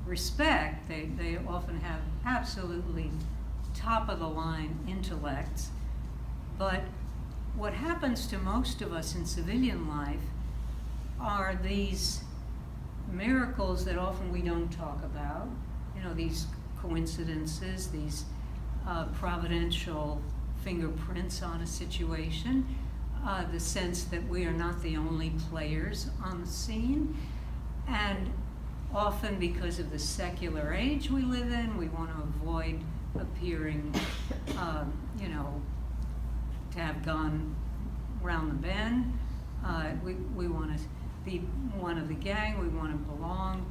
respect. They often have absolutely top-of-the-line intellects, but what happens to most of us in civilian life are these miracles that often we don't talk about, these coincidences, these providential fingerprints on a situation, the sense that we are not the only players on the scene. And often because of the secular age we live in, we want to avoid appearing, to have gone round the bend. We want to be one of the gang, we want to belong.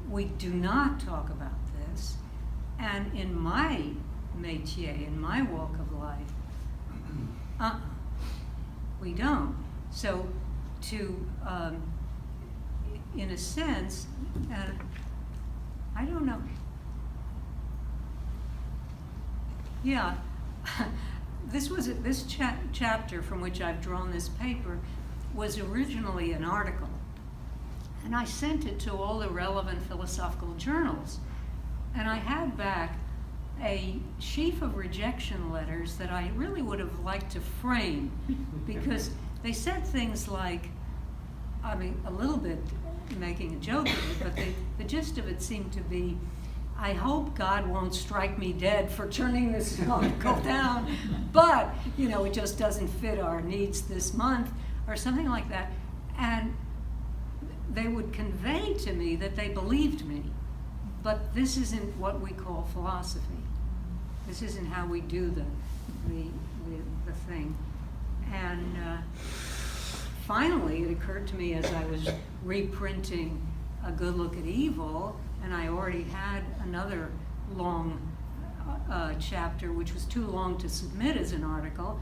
We do not talk about this. And in my métier, in my walk of life, we don't. So in a sense, I don't know. Yeah, this chapter from which I've drawn this paper was originally an article, and I sent it to all the relevant philosophical journals, and I had back a sheaf of rejection letters that I really would have liked to frame, because they said things like, a little bit making a joke of it, but the gist of it seemed to be, I hope God won't strike me dead for turning this article down, but, it just doesn't fit our needs this month, or something like that. And they would convey to me that they believed me, but this isn't what we call philosophy. This isn't how we do the thing. And finally, it occurred to me as I was reprinting A Good Look at Evil, and I already had another long chapter, which was too long to submit as an article.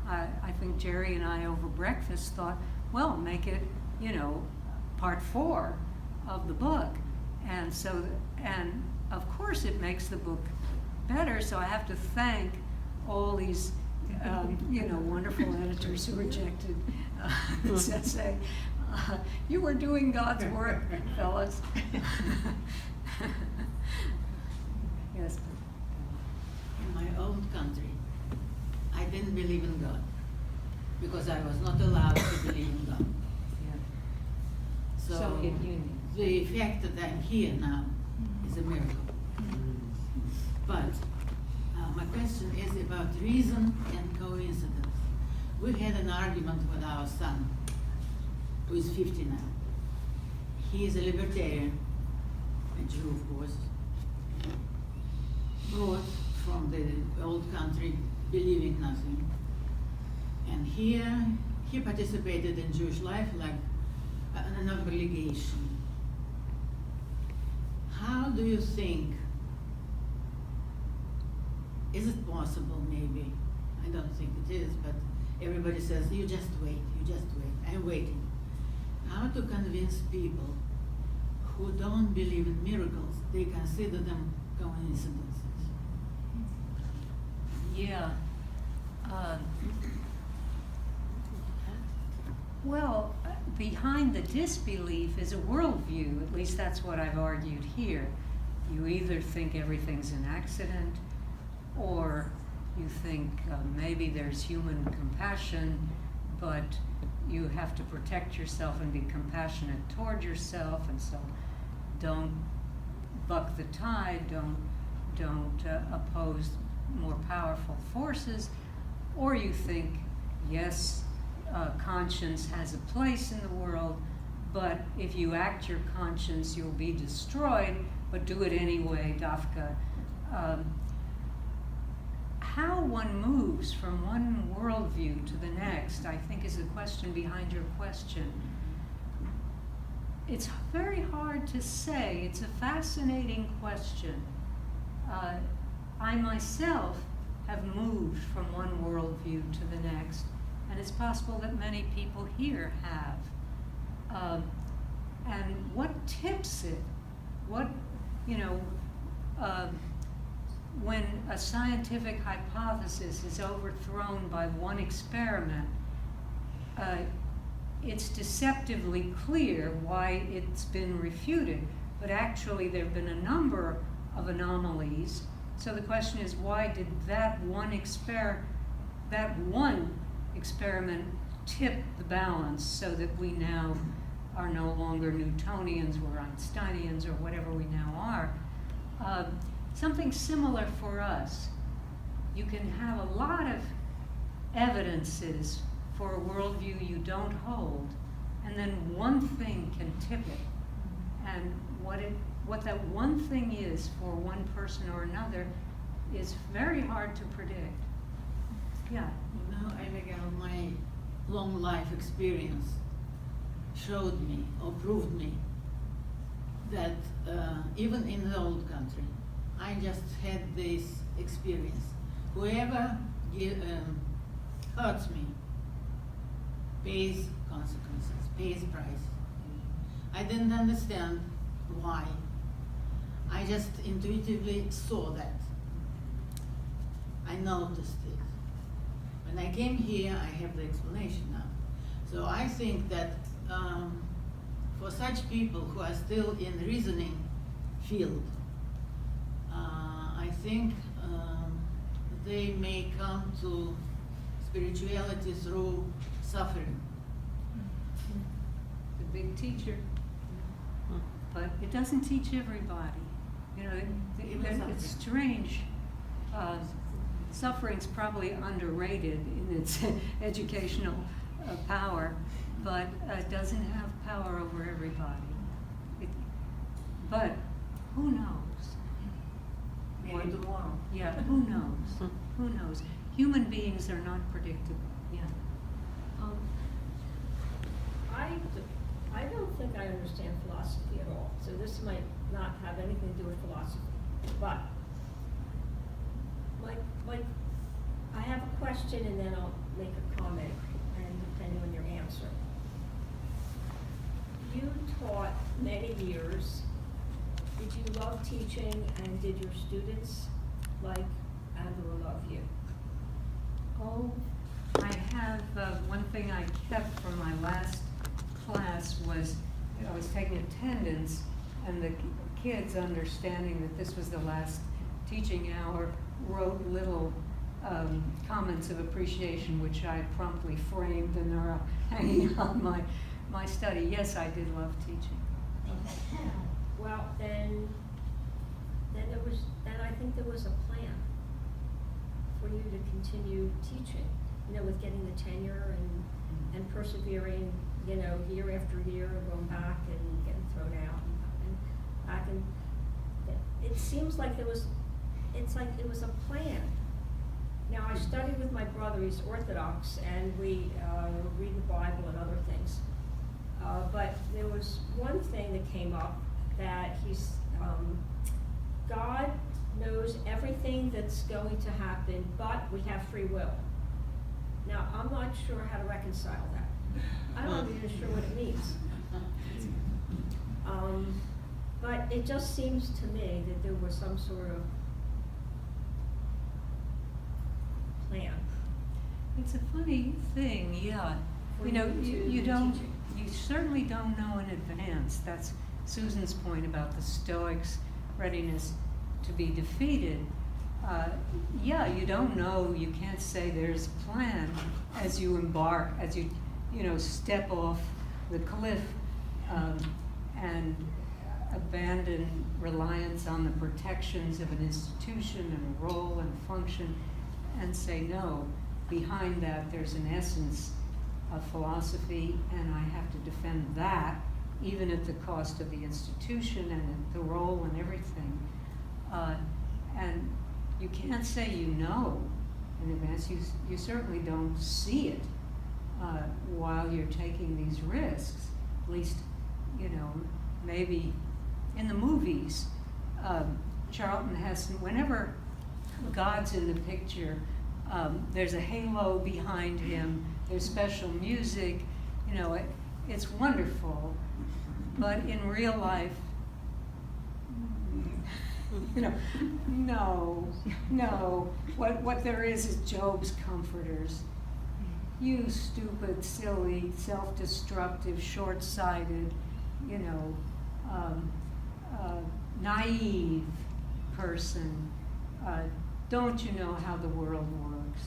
I think Jerry and I over breakfast thought, well, make it, part 4 of the book. And so, and of course it makes the book better, so I have to thank all these, wonderful editors who rejected this essay. You were doing God's work, fellas. Yes. In my own country, I didn't believe in God because I was not allowed to believe in God. So Soviet Union. the fact that I'm here now is a miracle. But my question is about reason and coincidence. We had an argument with our son, who is 50 now. He is a libertarian, a Jew, of course, brought from the old country, believing nothing. And here, he participated in Jewish life like an obligation. How do you think, is it possible maybe? I don't think it is, but everybody says, you just wait, you just wait. I'm waiting. How to convince people who don't believe in miracles, they consider them coincidences? Yeah. Well, behind the disbelief is a worldview. At least that's what I've argued here. You either think everything's an accident, or you think maybe there's human compassion, but you have to protect yourself and be compassionate toward yourself, and so don't buck the tide, don't oppose more powerful forces. Or you think, yes, conscience has a place in the world, but if you act your conscience, you'll be destroyed, but do it anyway, Dafka. How one moves from one worldview to the next, I think, is the question behind your question. It's very hard to say. It's a fascinating question. I myself have moved from one worldview to the next, and it's possible that many people here have. And what tips it? When a scientific hypothesis is overthrown by one experiment, it's deceptively clear why it's been refuted, but actually there have been a number of anomalies. So the question is, why did that one experiment tip the balance so that we now are no longer Newtonians, we're Einsteinians, or whatever we now are? Something similar for us. You can have a lot of evidences for a worldview you don't hold, and then one thing can tip it. And what that one thing is for one person or another is very hard to predict. Yeah. You know, Abigail, my long life experience showed me or proved me that even in the old country, I just had this experience. Whoever hurts me pays consequences, pays price. I didn't understand why. I just intuitively saw that. I noticed it. When I came here, I have the explanation now. So I think that for such people who are still in the reasoning field, I think they may come to spirituality through suffering. The big teacher. But it doesn't teach everybody. You know, it's strange. Suffering's probably underrated in its educational power, but it doesn't have power over everybody. But who knows? Maybe tomorrow. Yeah, who knows? Who knows? Human beings are not predictable. Yeah. I don't think I understand philosophy at all, so this might not have anything to do with philosophy. But, I have a question and then I'll make a comment, and depending on your answer. You taught many years. Did you love teaching, and did your students like and or love you? Oh, I have, one thing I kept from my last class was, I was taking attendance, and the kids, understanding that this was the last teaching hour, wrote little comments of appreciation, which I promptly framed and are hanging on my study. Yes, I did love teaching. Well, then I think there was a plan for you to continue teaching, with getting the tenure and persevering, year after year, and going back and getting thrown out and back. And it seems like it was a plan. Now, I studied with my brother. He's Orthodox, and we read the Bible and other things. But there was one thing that came up, that God knows everything that's going to happen, but we have free will. Now, I'm not sure how to reconcile that. I'm not even sure what it means. But it just seems to me that there was some sort of plan. It's a funny thing, yeah. You certainly don't know in advance. That's Susan's point about the Stoics' readiness to be defeated. You don't know, you can't say there's a plan as you embark, as you step off the cliff and abandon reliance on the protections of an institution and a role and function, and say, no, behind that there's an essence of philosophy, and I have to defend that, even at the cost of the institution and the role and everything. And you can't say you know in advance. You certainly don't see it while you're taking these risks. At least, maybe in the movies, Charlton Heston, whenever God's in the picture, there's a halo behind him, there's special music, it's wonderful. But in real life, no. What there is Job's comforters. you stupid, silly, self-destructive, short-sighted, naive person, don't you know how the world works?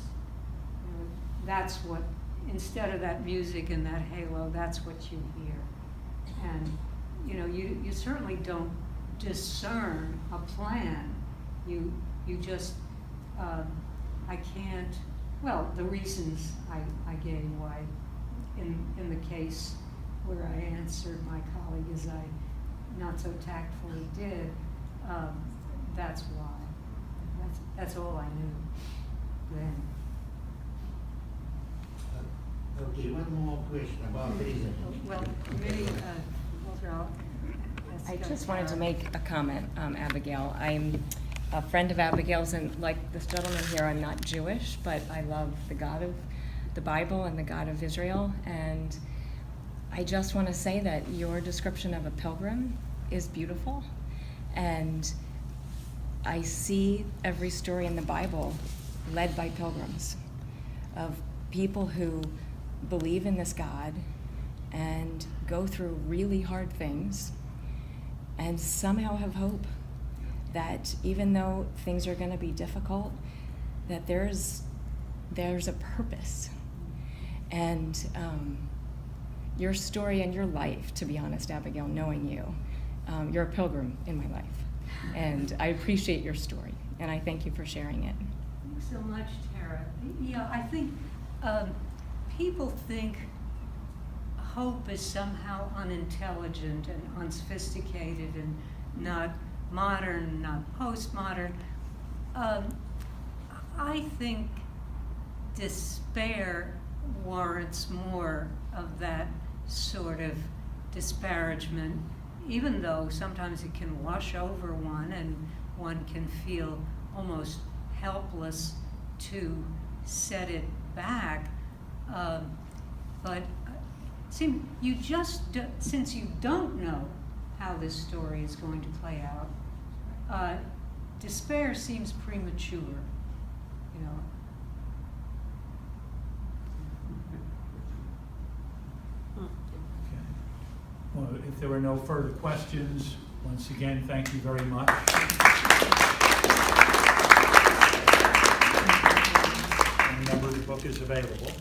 That's what, instead of that music and that halo, that's what you hear. And you certainly don't discern a plan. You just, I can't, well, the reasons I gave why, in the case where I answered my colleague as I not so tactfully did, that's why. That's all I knew then. Okay, one more question about reason. Well, committee, overall. I just wanted to make a comment, Abigail. I'm a friend of Abigail's, and like this gentleman here, I'm not Jewish, but I love the God of the Bible and the God of Israel. And I just want to say that your description of a pilgrim is beautiful. And I see every story in the Bible led by pilgrims, of people who believe in this God and go through really hard things and somehow have hope that even though things are going to be difficult, that there's a purpose. And your story and your life, to be honest, Abigail, knowing you, you're a pilgrim in my life. And I appreciate your story, and I thank you for sharing it. Thanks so much, Tara. Yeah, I think people think hope is somehow unintelligent and unsophisticated and not modern, not postmodern. I think despair warrants more of that sort of disparagement, even though sometimes it can wash over one and one can feel almost helpless to set it back. But since you don't know how this story is going to play out, despair seems premature, Well, if there are no further questions, once again, thank you very much. And remember, the book is available.